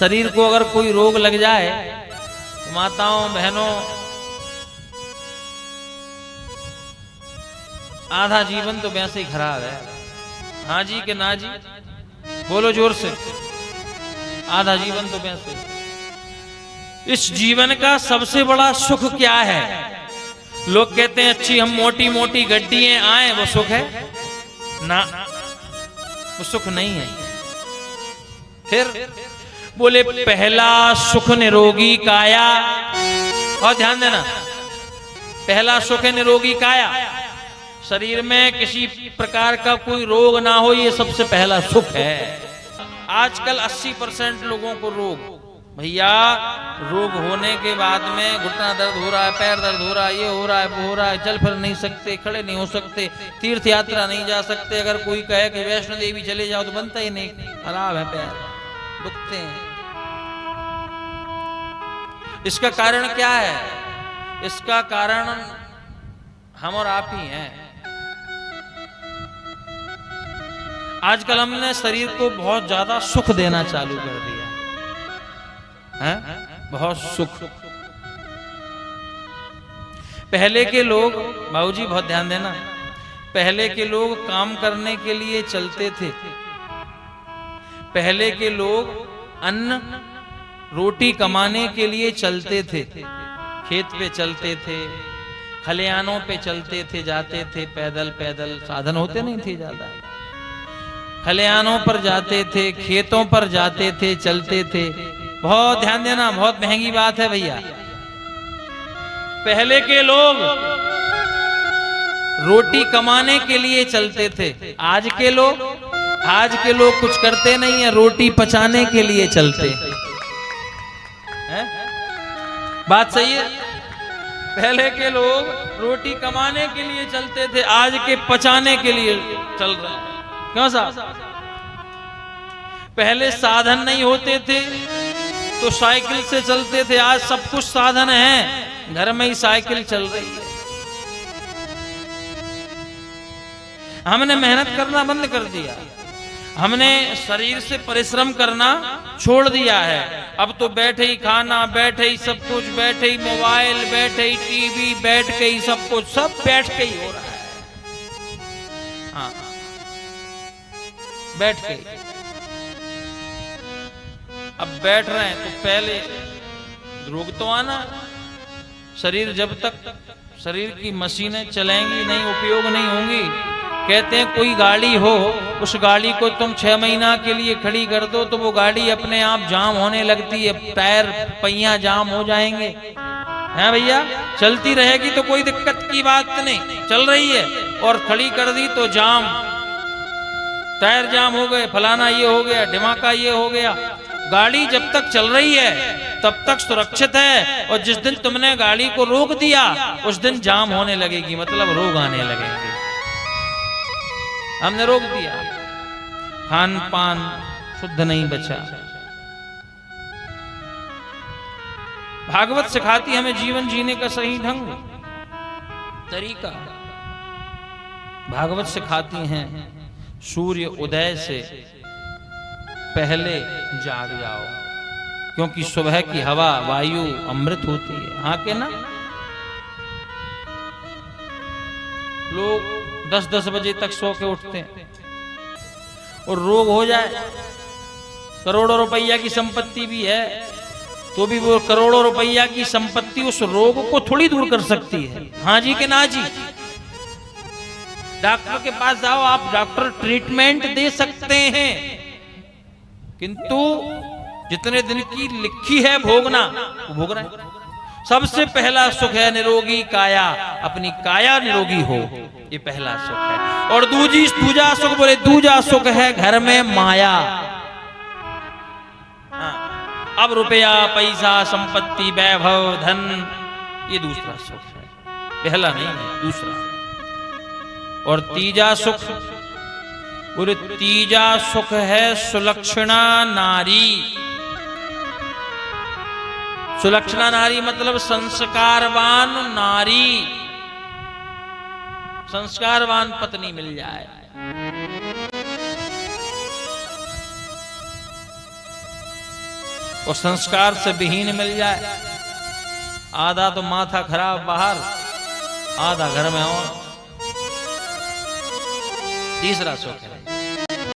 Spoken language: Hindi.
शरीर को अगर कोई रोग लग जाए तो माताओं बहनों आधा जीवन तो वैसे ही खराब है। हाँ जी कि ना जी, बोलो जोर से। आधा जीवन तो वैसे। इस जीवन का सबसे बड़ा सुख क्या है? लोग कहते हैं अच्छी हम मोटी मोटी गड्डियां आए, वो सुख है ना, वो सुख नहीं है। फिर बोले पहला सुख निरोगी काया। और ध्यान देना, पहला सुख है निरोगी काया। शरीर में किसी प्रकार का कोई रोग ना हो, ये सबसे पहला सुख है। आजकल 80% लोगों को रोग, भैया रोग होने के बाद में घुटना दर्द हो रहा है, पैर दर्द हो रहा है, ये हो रहा है, वो हो रहा है, चल फिर नहीं सकते, खड़े नहीं हो सकते, तीर्थ यात्रा नहीं जा सकते। अगर कोई कहे कि वैष्णो देवी चले जाओ तो बनता ही नहीं, खराब है, पैर दुखते हैं। इसका कारण क्या है? इसका कारण हम और आप ही हैं। आजकल हमने शरीर को बहुत ज्यादा सुख देना चालू कर दिया है, बहुत सुख। पहले के लोग, बाबूजी बहुत ध्यान देना, पहले के लोग काम करने के लिए चलते थे। पहले के लोग अन्न रोटी कमाने के लिए चलते थे, खेत पे चलते थे, खलियानों पे चलते थे, जाते थे पैदल पैदल, साधन होते नहीं थे ज्यादा। खलियानों पर जाते थे, खेतों पर जाते थे, चलते थे। बहुत ध्यान देना, बहुत महंगी बात है भैया। पहले के लोग रोटी कमाने के लिए चलते थे। आज के लोग कुछ करते नहीं है, रोटी पचाने के लिए चलते हैं। बात सही है? पहले के लोग रोटी कमाने के लिए चलते थे, आज के पचाने के लिए चल रहे हैं। क्यों साहब? पहले साधन नहीं होते थे तो साइकिल से चलते थे, आज सब कुछ साधन है, घर में ही साइकिल चल रही है। हमने मेहनत करना बंद कर दिया, हमने शरीर से परिश्रम करना छोड़ दिया है। अब तो बैठे ही खाना, बैठे ही सब कुछ, बैठे ही मोबाइल, बैठे ही टीवी, बैठ के ही सब कुछ, सब बैठ के ही हो रहा है। हाँ, बैठ के। अब बैठ रहे हैं तो पहले रोग तो आना। शरीर जब तक शरीर की मशीनें चलेंगी नहीं, उपयोग नहीं होंगी। कहते हैं कोई गाड़ी हो, उस गाड़ी को तुम 6 महीना के लिए खड़ी कर दो तो वो गाड़ी अपने आप जाम होने लगती है, टायर पहिया जाम हो जाएंगे। हैं भैया? चलती रहेगी तो कोई दिक्कत की बात नहीं, चल रही है, और खड़ी कर दी तो जाम, टायर जाम हो गए, फलाना ये हो गया, ढिमाका ये हो गया। गाड़ी जब तक चल रही है तब तक सुरक्षित है, और जिस दिन तुमने गाड़ी को रोक दिया उस दिन जाम होने लगेगी, मतलब रोग आने लगेंगे। हमने रोक दिया, खान पान शुद्ध नहीं बचा। भागवत सिखाती हमें जीवन जीने का सही ढंग तरीका। भागवत सिखाती हैं सूर्य उदय से पहले जाग जाओ, क्योंकि सुबह की हवा वायु अमृत होती है। हाँ के ना? लोग 10-10 बजे तक सो के उठते हैं, और रोग हो जाए, करोड़ों रुपया की संपत्ति भी है तो भी वो करोड़ों रुपया की संपत्ति उस रोग को थोड़ी दूर कर सकती है। हाँ जी कि ना जी? डॉक्टर के पास जाओ, आप डॉक्टर ट्रीटमेंट दे सकते हैं, किंतु जितने दिन की लिखी है भोगना वो भोग रहे हैं। सबसे पहला सुख है निरोगी काया, अपनी काया निरोगी हो, ये पहला सुख है। और दूजा सुख, बोले दूजा सुख है घर में माया। हाँ, अब रुपया पैसा संपत्ति वैभव धन, ये दूसरा सुख है, पहला नहीं है, दूसरा। और तीजा सुख, बोले तीजा सुख है सुलक्षणा नारी। सुलक्षणा नारी मतलब संस्कारवान नारी, संस्कारवान पत्नी मिल जाए। और संस्कार से विहीन मिल जाए, आधा तो माथा खराब बाहर, आधा घर में और। तीसरा सुख है